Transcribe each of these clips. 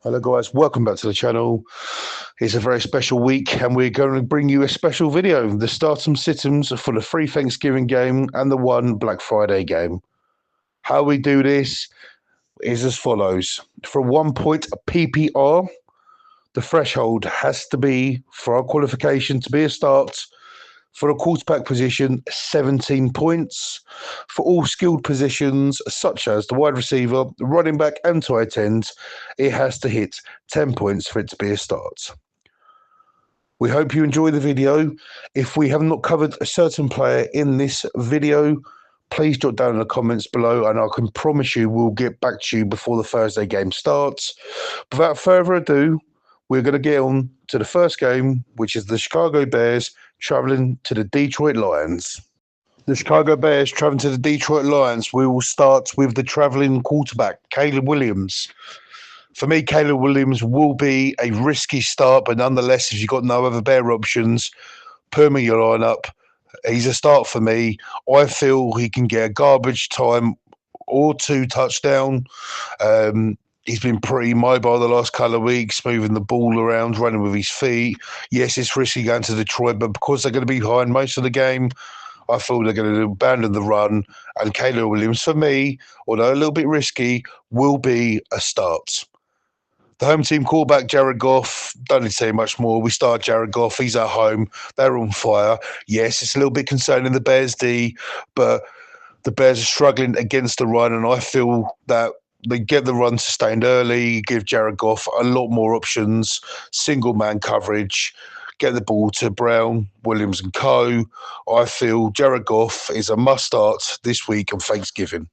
Hello guys, welcome back to the channel. It's a very special week and we're going to bring you a special video. The starts and sit-ins for the free Thanksgiving game and the one Black Friday game. How we do this is as follows. For 1 point PPR, the threshold has to be, for our qualification to be a start, for a quarterback position, 17 points. For all skilled positions, such as the wide receiver, running back, and tight end, it has to hit 10 points for it to be a start. We hope you enjoy the video. If we have not covered a certain player in this video, please jot down in the comments below, and I can promise you we'll get back to you before the Thursday game starts. Without further ado, we're going to get on to the first game, which is the Chicago Bears traveling to the Detroit Lions. The Chicago Bears traveling to the Detroit Lions. We will start with the traveling quarterback, Caleb Williams. For me, Caleb Williams will be a risky start, but nonetheless, if you've got no other Bear options, put him in your lineup. He's a start for me. I feel he can get a garbage time or 2 touchdown. He's been pretty mobile the last couple of weeks, moving the ball around, running with his feet. Yes, it's risky going to Detroit, but because they're going to be behind most of the game, I feel they're going to abandon the run. And Caleb Williams, for me, although a little bit risky, will be a start. The home team quarterback, Jared Goff, don't need to say much more. We start Jared Goff. He's at home. They're on fire. Yes, it's a little bit concerning the Bears D, but the Bears are struggling against the run, and I feel that they get the run sustained early, give Jared Goff a lot more options, single man coverage, get the ball to Brown, Williams and co. I feel Jared Goff is a must start this week on Thanksgiving.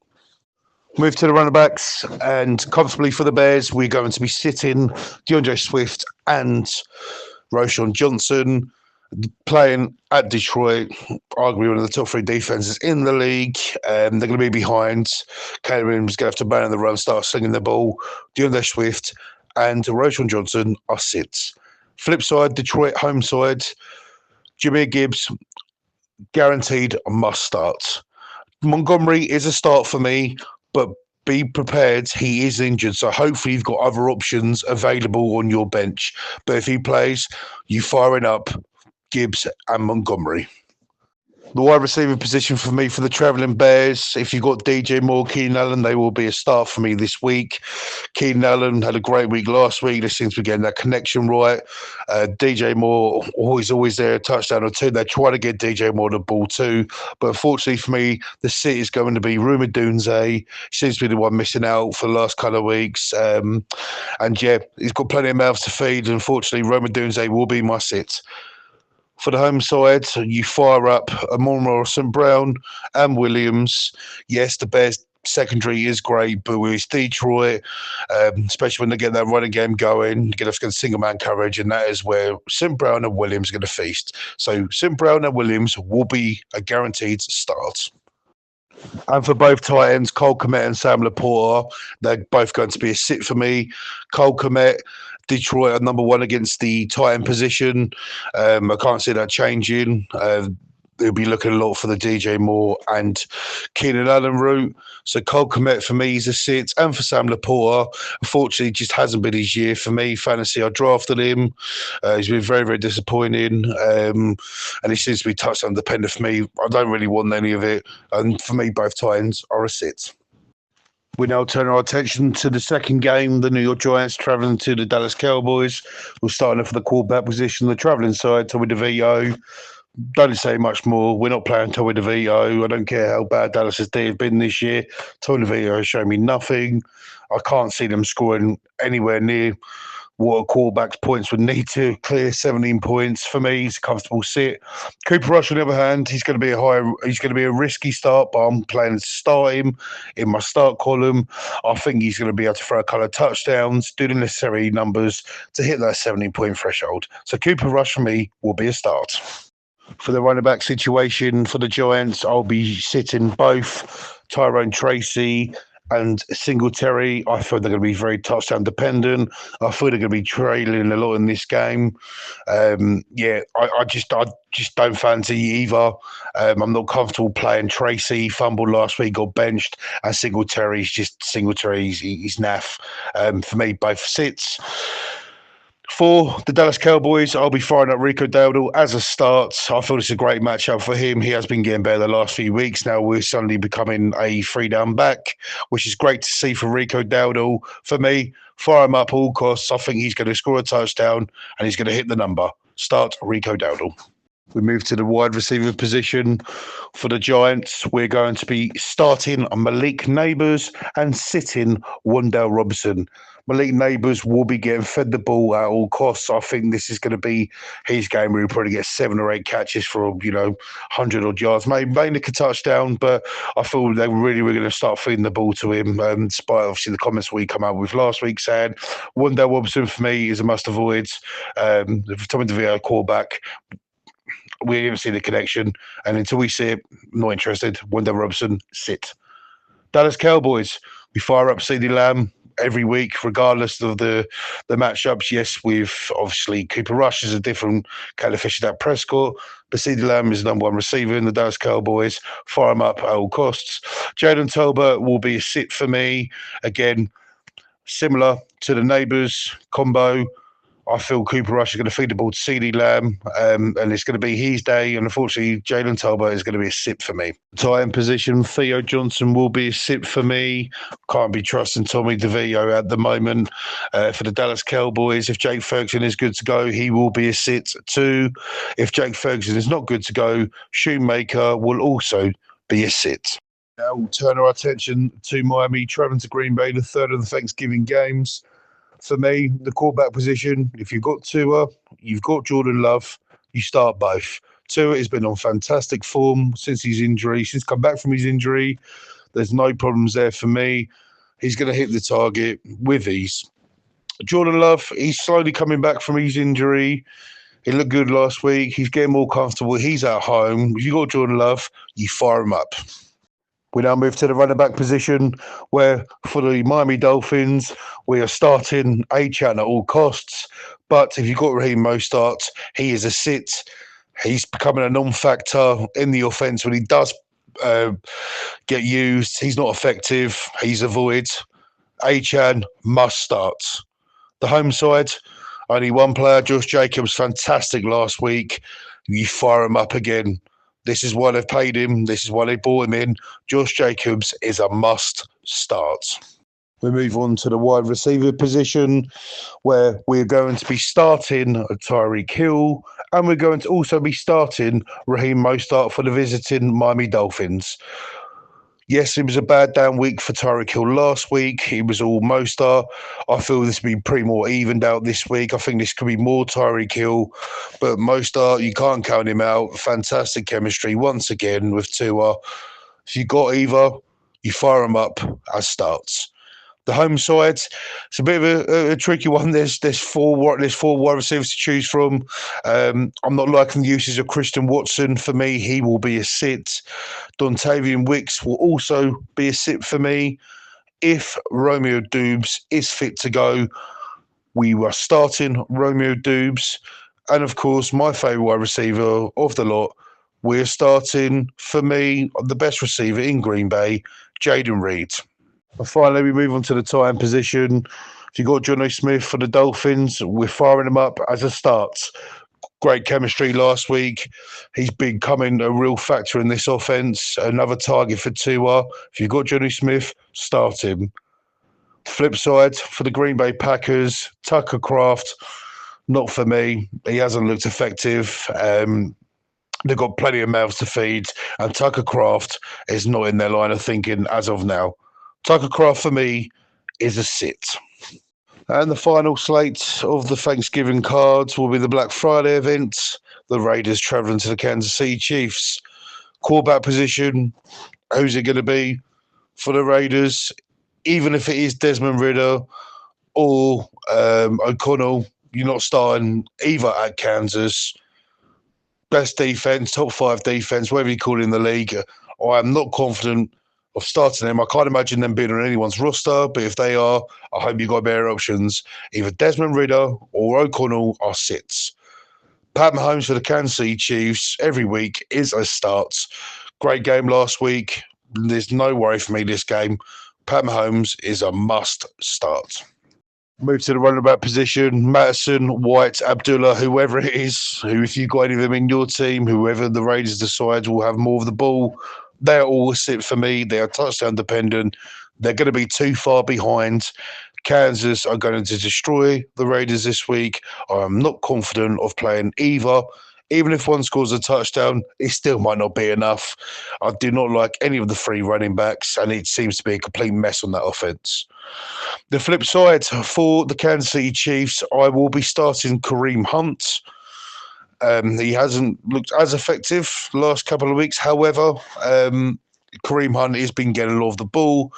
Move to the running backs, and comfortably for the Bears, we're going to be sitting DeAndre Swift and Roschon Johnson. Playing at Detroit, arguably one of the top 3 defenses in the league. They're going to be behind. Caleb Williams is going to have to ban the run, start slinging the ball. DeAndre Swift and Roschon Johnson are sits. Flip side, Detroit home side, Jahmyr Gibbs, guaranteed must start. Montgomery is a start for me, but be prepared, he is injured, so hopefully you've got other options available on your bench. But if he plays, you firing up Gibbs and Montgomery. The wide receiver position for me for the travelling Bears, if you've got DJ Moore, Keenan Allen, they will be a start for me this week. Keenan Allen had a great week last week. They seem to be getting that connection right. DJ Moore, always there, a touchdown or 2. They try to get DJ Moore the ball too. But unfortunately for me, the sit is going to be Roma Dunze. He seems to be the one missing out for the last couple of weeks. And yeah, he's got plenty of mouths to feed. Unfortunately, Roma Dunze will be my sit. For the home side, you fire up Amon-Ra St. Brown and Williams. Yes, the Bears secondary is great, but with Detroit, especially when they get that running game going, you get us getting single man coverage, and that is where St. Brown and Williams are going to feast. So St. Brown and Williams will be a guaranteed start. And for both tight ends, Cole Kmet and Sam Laporta, they're both going to be a sit for me. Cole Kmet, Detroit are number 1 against the tight end position. I can't see that changing. They'll be looking a lot for the DJ Moore and Keenan Allen route. So Cole Kmet for me is a sit. And for Sam Laporta, unfortunately, just hasn't been his year for me. Fantasy, I drafted him. He's been very, very disappointing. And he seems to be touchdown dependent for me. I don't really want any of it. And for me, both tight ends are a sit. We now turn our attention to the second game, the New York Giants traveling to the Dallas Cowboys. We're starting off for the quarterback position, the traveling side, Tommy DeVito. Don't say much more. We're not playing Tommy DeVito. I don't care how bad Dallas's D have been this year. Tommy DeVito has shown me nothing. I can't see them scoring anywhere near what a quarterback's points would need to clear 17 points. For me, he's a comfortable sit. Cooper Rush, on the other hand, he's going to be a risky start, but I'm planning to start him in my start column. I think he's going to be able to throw a couple of touchdowns, do the necessary numbers to hit that 17-point threshold. So Cooper Rush for me will be a start. For the running back situation for the Giants, I'll be sitting both Tyrone Tracy and Singletary. I feel they're going to be very touchdown dependent. I feel they're going to be trailing a lot in this game. I just don't fancy either. I'm not comfortable playing Tracy. Fumbled last week, got benched, and Singletary's he's naff. For me, both sits. For the Dallas Cowboys, I'll be firing up Rico Dowdle as a start. I feel it's a great matchup for him. He has been getting better the last few weeks. Now we're suddenly becoming a 3-down back, which is great to see for Rico Dowdle. For me, fire him up all costs. I think he's going to score a touchdown and he's going to hit the number. Start Rico Dowdle. We move to the wide receiver position for the Giants. We're going to be starting Malik Nabers and sitting Wan'Dale Robinson. Malik Nabers will be getting fed the ball at all costs. I think this is going to be his game where he'll probably get 7 or 8 catches for, 100 odd yards, maybe a touchdown, but I feel they really were going to start feeding the ball to him, despite obviously the comments we come out with last week saying Wan'Dale Robinson for me is a must avoid. The Tommy DeVito quarterback, we didn't see the connection, and until we see it, not interested. Wan'Dale Robinson, sit. Dallas Cowboys, we fire up CeeDee Lamb every week, regardless of the matchups. Yes, with obviously Cooper Rush is a different kind of fish than Prescott, but CeeDee Lamb is the number one receiver in the Dallas Cowboys. Fire him up at all costs. Jalen Tolbert will be a sit for me. Again, similar to the Neighbours combo. I feel Cooper Rush is going to feed the ball to CeeDee Lamb, and it's going to be his day. And unfortunately, Jalen Tolbert is going to be a sit for me. Tight end position, Theo Johnson will be a sit for me. Can't be trusting Tommy DeVito at the moment. For the Dallas Cowboys, if Jake Ferguson is good to go, he will be a sit too. If Jake Ferguson is not good to go, Shoemaker will also be a sit. Now we'll turn our attention to Miami, traveling to Green Bay, the third of the Thanksgiving games. For me, the quarterback position, if you've got Tua, you've got Jordan Love, you start both. Tua has been on fantastic form since come back from his injury. There's no problems there for me. He's going to hit the target with ease. Jordan Love, he's slowly coming back from his injury. He looked good last week. He's getting more comfortable. He's at home. If you've got Jordan Love, you fire him up. We now move to the running back position, where for the Miami Dolphins, we are starting Achane at all costs. But if you've got Raheem Mostert, he is a sit. He's becoming a non-factor in the offense. When he does get used, he's not effective. He's a void. Achane must start. The home side, only one player, Josh Jacobs, fantastic last week. You fire him up again. This is why they've paid him. This is why they brought him in. Josh Jacobs is a must start. We move on to the wide receiver position, where we're going to be starting Tyreek Hill, and we're going to also be starting Raheem Mostert for the visiting Miami Dolphins. Yes, it was a bad down week for Tyreek Hill last week. He was all Mostert. I feel this will be pretty more evened out this week. I think this could be more Tyreek Hill. But Mostert, you can't count him out. Fantastic chemistry once again with Tua. If you got either, you fire them up as starts. The home side, it's a bit of a tricky one. There's four wide receivers to choose from. I'm not liking the usage of Christian Watson. For me, he will be a sit. Dontavian Wicks will also be a sit for me. If Romeo Doubs is fit to go, we were starting Romeo Doubs. And of course, my favourite wide receiver of the lot, we're starting, for me, the best receiver in Green Bay, Jaden Reed. And finally, we move on to the tight end position. If you've got Jonnu Smith for the Dolphins, we're firing him up as a start. Great chemistry last week. He's becoming a real factor in this offense. Another target for Tua. If you've got Jonnu Smith, start him. Flip side, for the Green Bay Packers, Tucker Kraft, not for me. He hasn't looked effective. They've got plenty of mouths to feed, and Tucker Kraft is not in their line of thinking as of now. Tucker Kraft, for me, is a sit. And the final slate of the Thanksgiving cards will be the Black Friday event. The Raiders traveling to the Kansas City Chiefs. Quarterback position, who's it going to be for the Raiders? Even if it is Desmond Ridder or O'Connell, you're not starting either at Kansas. Best defense, top 5 defense, whatever you call it in the league. I am not confident of starting them. I can't imagine them being on anyone's roster, but if they are, I hope you got better options. Either Desmond Ridder or O'Connell are sits. Pat Mahomes for the Kansas City Chiefs every week is a start. Great game last week. There's no worry for me this game. Pat Mahomes is a must start. Move to the running back position. Madison, White, Abdullah, whoever it is, who if you've got any of them in your team, whoever the Raiders decide will have more of the ball, they're all sit for me. They are touchdown dependent. They're going to be too far behind. Kansas are going to destroy the Raiders this week. I'm not confident of playing either. Even if one scores a touchdown, it still might not be enough. I do not like any of the three running backs, and it seems to be a complete mess on that offense. The flip side for the Kansas City Chiefs, I will be starting Kareem Hunt. He hasn't looked as effective the last couple of weeks. However, Kareem Hunt has been getting a lot of the ball.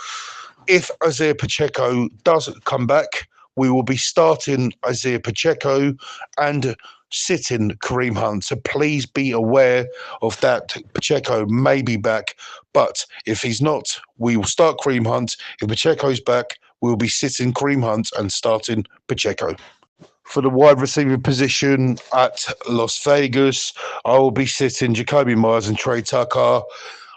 If Isaiah Pacheco doesn't come back, we will be starting Isaiah Pacheco and sitting Kareem Hunt. So please be aware of that. Pacheco may be back, but if he's not, we will start Kareem Hunt. If Pacheco's back, we'll be sitting Kareem Hunt and starting Pacheco. For the wide receiver position at Las Vegas, I will be sitting Jacoby Myers and Trey Tucker.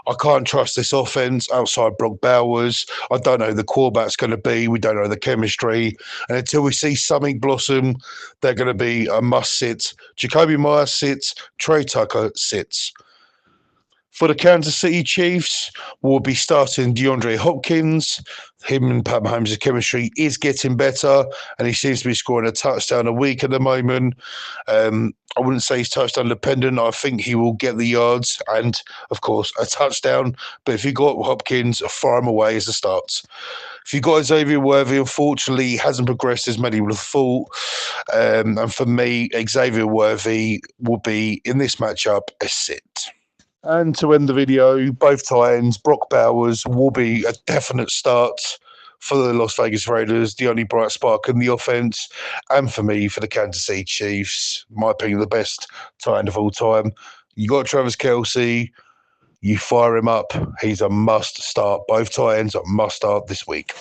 I can't trust this offense outside Brock Bowers. I don't know who the quarterback's going to be. We don't know the chemistry. And until we see something blossom, they're going to be a must sit. Jacoby Myers sits. Trey Tucker sits. For the Kansas City Chiefs, we'll be starting DeAndre Hopkins. Him and Pat Mahomes' chemistry is getting better, and he seems to be scoring a touchdown a week at the moment. I wouldn't say he's touchdown dependent. I think he will get the yards and, of course, a touchdown. But if you got Hopkins, fire him away as a start. If you got Xavier Worthy, unfortunately, he hasn't progressed as many would have thought. And for me, Xavier Worthy will be, in this matchup, a sit. And to end the video, both tight ends, Brock Bowers will be a definite start for the Las Vegas Raiders, the only bright spark in the offense. And for me, for the Kansas City Chiefs, in my opinion, the best tight end of all time. You got Travis Kelce, you fire him up. He's a must start. Both tight ends are must start this week.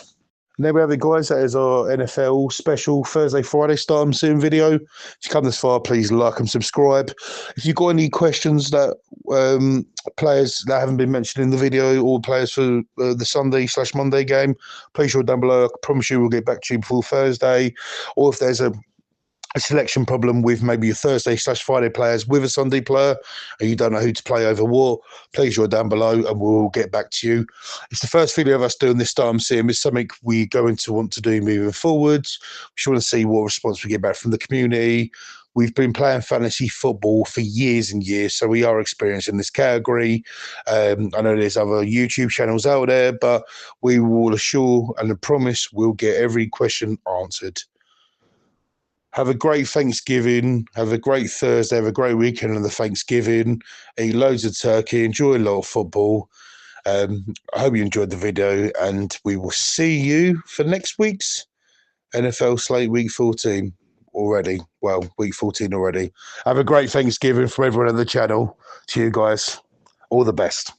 And there we have it, guys. That is our NFL special Thursday, Friday start 'em soon video. If you come this far, please like and subscribe. If you've got any questions that players that haven't been mentioned in the video or players for the Sunday/Monday game, please share down below. I promise you we'll get back to you before Thursday. Or if there's a selection problem with maybe your Thursday/Friday players with a Sunday player and you don't know who to play over what, please draw down below and we'll get back to you. It's the first video of us doing this Start 'em Sim. It's something we're going to want to do moving forwards. We just want to see what response we get back from the community. We've been playing fantasy football for years and years, so we are experienced in this category. I know there's other YouTube channels out there, but we will assure and promise we'll get every question answered. Have a great Thanksgiving. Have a great Thursday. Have a great weekend on the Thanksgiving. Eat loads of turkey. Enjoy a lot of football. I hope you enjoyed the video, and we will see you for next week's NFL slate week 14 already. Well, week 14 already. Have a great Thanksgiving from everyone on the channel. To you guys, all the best.